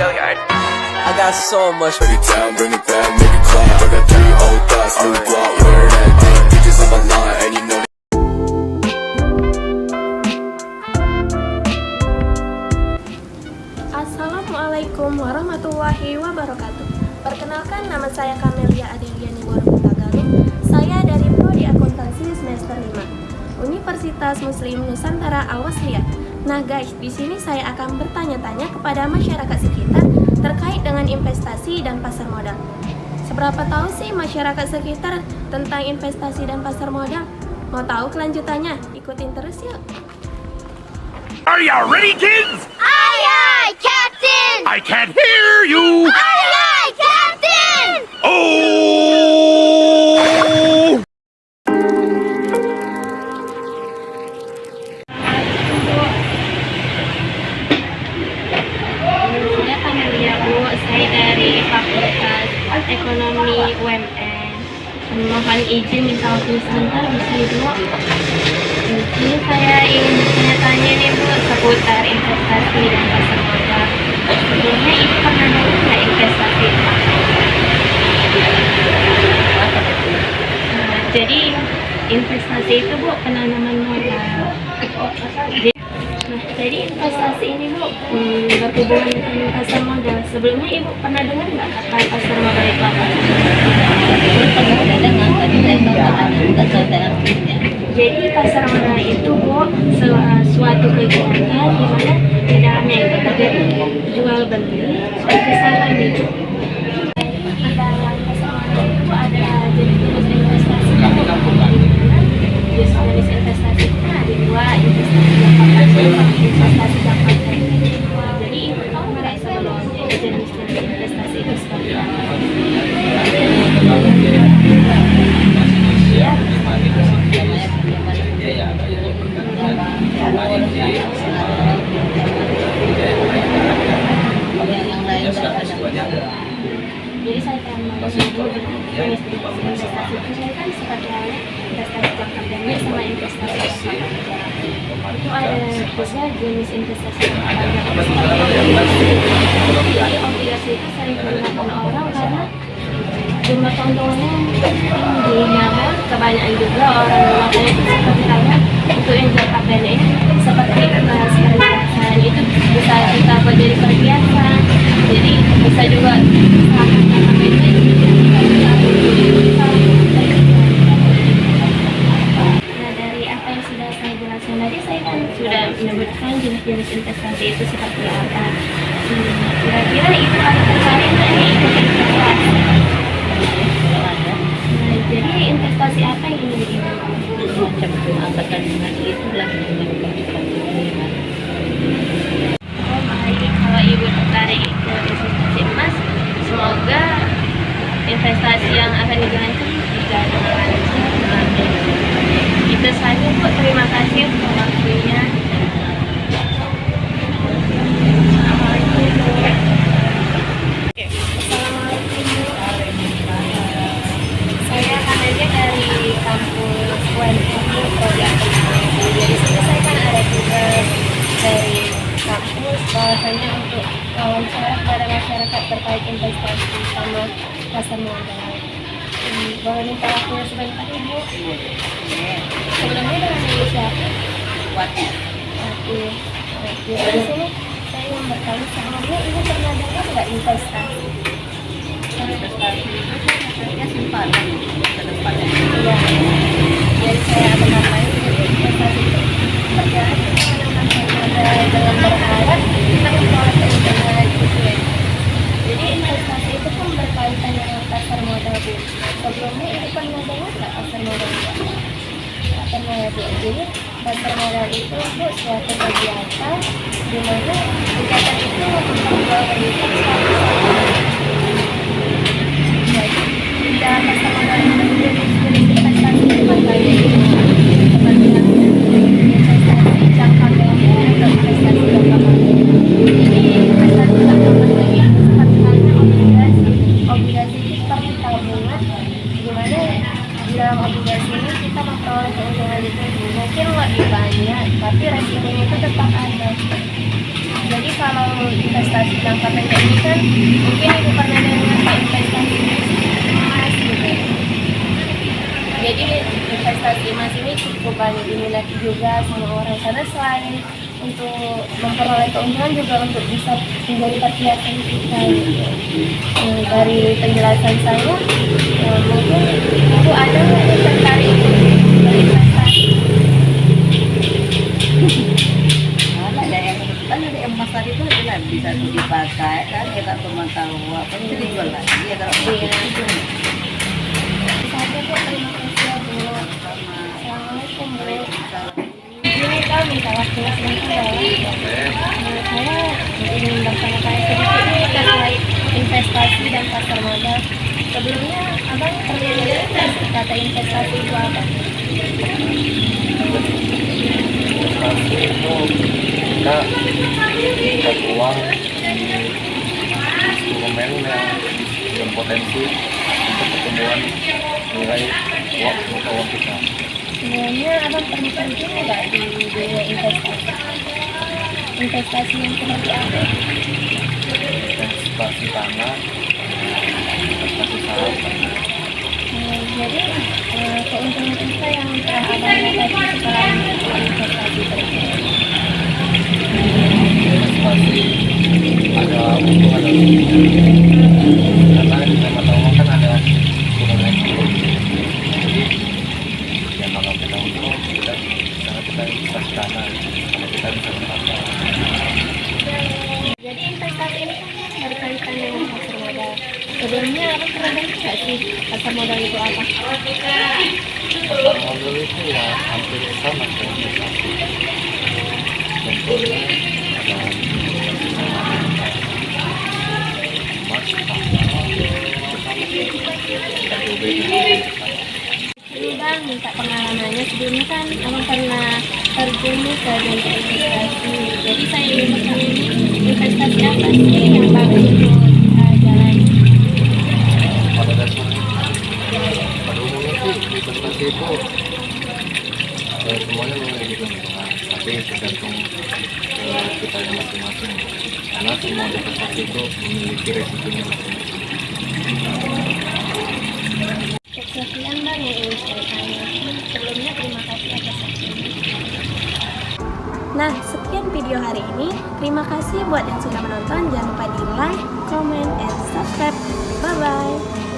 Gilliard. I got so much. Bring it down, bring it back, make it clap. I got 3 old thoughts, new block, where that thing. Bitches on my line, and you know. Assalamualaikum warahmatullahi wabarakatuh. Perkenalkan, nama saya Kamelia Adeliani Tagalog. Saya dari Prodi Akuntansi semester 5, Universitas Muslim Nusantara Al-Wasliyah. Nah guys, di sini saya akan bertanya-tanya kepada masyarakat sekitar terkait dengan investasi dan pasar modal. Seberapa tahu sih masyarakat sekitar tentang investasi dan pasar modal? Mau tahu kelanjutannya? Ikutin terus yuk. Are you ready, kids? Aye, aye, Captain! I can't hear you! Aye, aye, Captain! Oh! Saya Kamelia Bu, saya dari Fakultas Ekonomi UMN. Mohon izin minta waktu sebentar, bisa Bu. Ini saya ingin bertanya-tanya nih Bu seputar investasi dan pasar modal. Sebelumnya Ibu pernah dengar nggak investasi? Jadi investasi itu Bu penanaman modal. Jadi investasi ini Bu berhubungan dengan pasar modal. Sebelumnya Ibu pernah dengar nggak apa pasar modal itu apa? Pernah dengar, tapi saya nggak tahu dengan Jadi pasar modal itu Bu suatu kegiatan di mana di dalamnya itu terjadi jual beli suatu saham itu. Di dalam pasar modal itu ada jenis investasi. Jenis investasi itu ada dua, investasi jangka panjang dan investasi jangka pendek. Jadi Ibu tahu nggak sebelumnya jenis-jenis investasi itu seperti apa? Jadi saya akan investasi itu kan seperti halnya investasi jangka pendek sama investasi jangka panjang. Itu ada juga jenis investasi jangka panjang. Jadi obligasi itu sering digunakan orang karena jumlah keuntungannya tinggi, namun kebanyakan juga orang menggunakannya itu seperti halnya untuk yang jangka pendek ini seperti perhiasan itu bisa kita buat jadi perhiasan, jadi bisa juga Nah dari apa yang sudah saya jelaskan tadi, saya kan sudah menyebutkan jenis-jenis investasi itu seperti apa. Kira-kira itu ada tertarik nggak nih ikut investasi? Jadi investasi apa yang ingin dilakukan? macam kandungan itulah Oh baik, kalau Ibu tertarik ikut investasi emas, semoga investasi yang akan dijalankan berjalan lancar. Itu saja Bu, terima kasih untuk waktunya. Assalamualaikum Bu. Saya Kamelia dari kampus UMN Prodi Akuntansi. Jadi saya kan ada tugas dari kampus bahwasanya untuk wawancara kepada masyarakat terkait investasi sama pasar modal. Boleh minta waktunya sebentar Ibu? Sebelumnya dengan Ibu siapa? Oke. Di sini saya ingin bertanya sama Ibu pernah dengar nggak investasi? investasi itu sebenarnya simpanan ke depannya. Iya. Jadi saya akan nambahin investasi itu berjalan dengan berharap kita memperoleh keuntungan gitu ya. Jadi investasi itu kan berkaitan dengan pasar modal Bu. Sebelumnya Ibu pernah dengar nggak pasar modal itu apa? Pernah ya Bu. Jadi pasar modal itu Bu suatu kegiatan di mana kegiatan itu memperjualbelikan suatu saham. Jadi di dalam pasar modal itu jenis-jenis investasi itu kan banyak seperti investasi jangka pendek atau investasi jangka panjang. Jadi investasi jangka pendek itu seperti halnya obligasi. Obligasi itu seperti tabungan, di mana di dalam obligasi ini kita memperoleh keuntungan itu mungkin lebih banyak, tapi resikonya itu tetap ada. Jadi kalau investasi jangka pendek ini kan mungkin ibu pernah dengar investasi emas gitu. Jadi investasi emas ini cukup banyak diminati juga sama orang, karena selain untuk memperoleh keuntungan juga untuk bisa menjadi perhiasan kita gitu. Dari penjelasan saya, mungkin ibu ada nggak yang tertarik berinvestasi? Ada emas tadi itu kan bisa dipakai kan, kita cuma tahu apa itu dijual lagi ya kalau Iya. Saatnya Bu, terima kasih ya Bu. Assalamualaikum Bu. Ini kau minta waktunya sebentar ya. Saya ingin bertanya-tanya sedikit nih terkait investasi dan pasar modal. Sebelumnya abang pernah dengar nggak sih kata investasi itu apa? Investasi itu kita ikat uang di instrumen yang berpotensi untuk pertumbuhan nilai uang kita. Sebenarnya abang pernah terjun nggak di dunia investasi? Investasi yang seperti apa? Investasi tanah, investasi saham, Jadi keuntungan apa yang telah abang dapat setelah melakukan investasi tersebut? investasi ada untung ada rugi. Karena di mata uang kan ada turun naik turun. Jadi ya kalau kita untung kita investasi tanah, kalau kita bisa menambah. Jadi investasi ini kan berkaitan dengan pasar modal. Sebelumnya abang pernah dengar nggak sih pasar modal itu apa? Pasar modal itu ya hampir sama kayak investasi. Contohnya ada emas, Ini bang minta pengalamannya, sebelumnya kan abang pernah terjun nih ke dunia investasi. Jadi saya ingin bertanya, investasi apa sih yang bang ikut jalani? pada dasarnya pada umumnya sih investasi itu semuanya memiliki keuntungan, tapi tergantung kita yang masing-masing, karena semua investasi itu memiliki resikonya masing-masing. Sekian bang yang ingin saya tanya. Sebelumnya terima kasih atas waktunya. Nah, sekian video hari ini. Terima kasih buat yang sudah menonton. Jangan lupa di like, comment, and subscribe. Bye-bye.